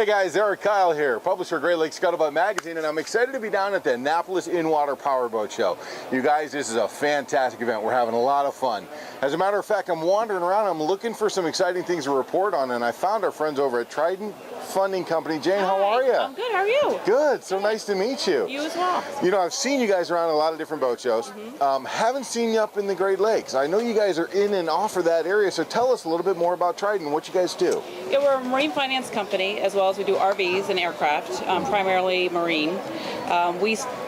Hey guys, Eric Kyle here, publisher of Great Lakes Scuttlebutt Magazine, and I'm excited to be down at the Annapolis In-Water Powerboat Show. You guys, this is a fantastic event. We're having a lot of fun. As a matter of fact, I'm wandering around, I'm looking for some exciting things to report on, and I found our friends over at Trident Funding Company. Jane, Hi, how are you? I'm good, how are you? Good, so nice to meet you. You as well. You know, I've seen you guys around a lot of different boat shows. Haven't seen you up in the Great Lakes. I know you guys are in and off of that area, so tell us a little bit more about Trident and what you guys do. Yeah, we're a marine finance company, as well as we do RVs and aircraft, primarily marine.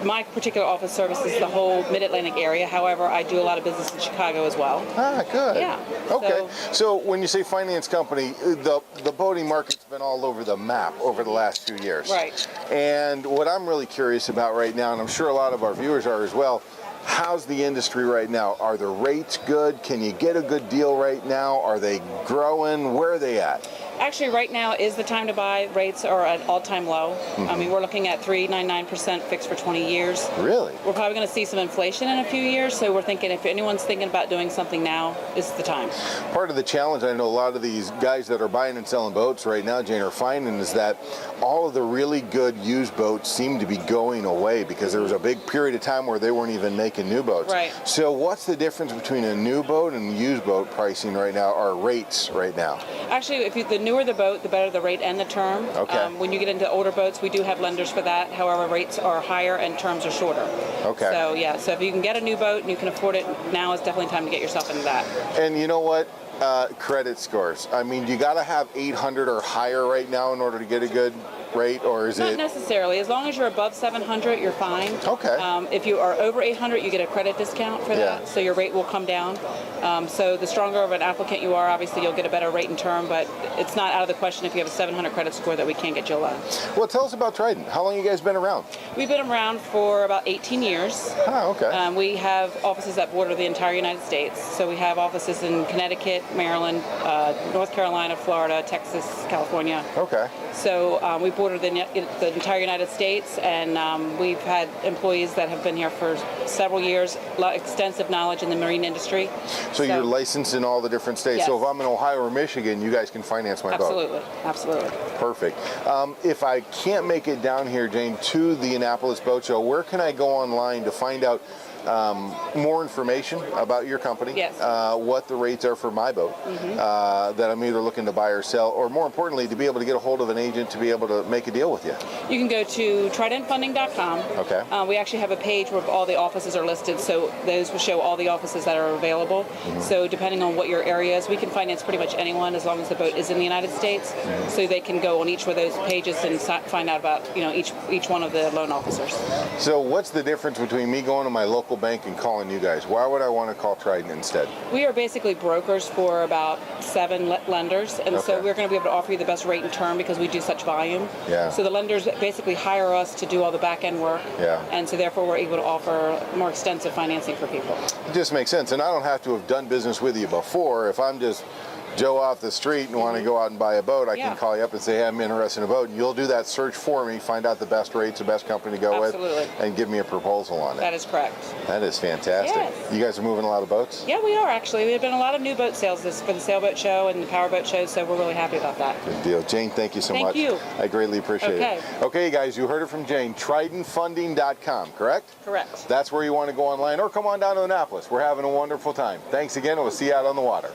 My particular office services the whole mid-Atlantic area. However, I do a lot of business in Chicago as well. Ah, good. Yeah. Okay. So when you say finance company, the boating market's been all over the map over the last few years. Right. And what I'm really curious about right now, and I'm sure a lot of our viewers are as well, how's the industry right now? Are the rates good? Can you get a good deal right now? Are they growing? Where are they at? Actually, right now is the time to buy. Rates are at all-time low. I mean, we're looking at 3.99% fixed for 20 years. Really? We're probably going to see some inflation in a few years, so we're thinking if anyone's thinking about doing something now, is the time. Part of the challenge I know a lot of these guys that are buying and selling boats right now, Jane, are finding is that all of the really good used boats seem to be going away because there was a big period of time where they weren't even making new boats. Right. So what's the difference between a new boat and used boat pricing right now, or rates right now? Actually, the newer the boat, the better the rate and the term. Okay. When you get into older boats, we do have lenders for that. However, rates are higher and terms are shorter. Okay. So yeah, so if you can get a new boat and you can afford it, now is definitely time to get yourself into that. And you know what? Credit scores. I mean, you got to have 800 or higher right now in order to get a good rate, or is it? Not necessarily. As long as you're above 700, you're fine. Okay. If you are over 800, you get a credit discount for that, so your rate will come down. So the stronger of an applicant you are, obviously you'll get a better rate and term, but it's not out of the question if you have a 700 credit score that we can't get you a loan. Well, tell us about Trident. How long have you guys been around? We've been around for about 18 years. Oh, okay. We have offices that border the entire United States. So we have offices in Connecticut, Maryland, North Carolina, Florida, Texas, California. Okay. So we border the entire United States, and we've had employees that have been here for several years, extensive knowledge in the marine industry. So you're licensed in all the different states. Yes. So if I'm in Ohio or Michigan, you guys can finance my boat. Absolutely. Perfect. If I can't make it down here, Jane, to the Annapolis Boat Show, where can I go online to find out more information about your company, what the rates are for my boat that I'm either looking to buy or sell, or more importantly, to be able to get a hold of an agent to be able to make a deal with you? You can go to tridentfunding.com. Okay. We actually have a page where all the offices are listed, so those will show all the offices that are available. So depending on what your area is, we can finance pretty much anyone as long as the boat is in the United States. So they can go on each of those pages and find out about each one of the loan officers. So what's the difference between me going to my local bank and calling you guys? Why would I want to call Trident instead? We are basically brokers for about 7 lenders, and so we're going to be able to offer you the best rate and term because we do such volume. Yeah. So the lenders basically hire us to do all the back end work, and so therefore we're able to offer more extensive financing for people. It just makes sense, and I don't have to have done business with you before. If I'm just Joe off the street and want to go out and buy a boat, I can call you up and say, hey, I'm interested in a boat, and you'll do that search for me, find out the best rates, the best company to go with, and give me a proposal on it. That is correct. That is fantastic. Yes. You guys are moving a lot of boats? Yeah, we are actually. There have been a lot of new boat sales for the sailboat show and the powerboat show, so we're really happy about that. Good deal. Jane, thank you so much. Thank you. I greatly appreciate it. Okay, guys, you heard it from Jane. TridentFunding.com, correct? Correct. That's where you want to go online, or come on down to Annapolis. We're having a wonderful time. Thanks again, and we'll see you out on the water.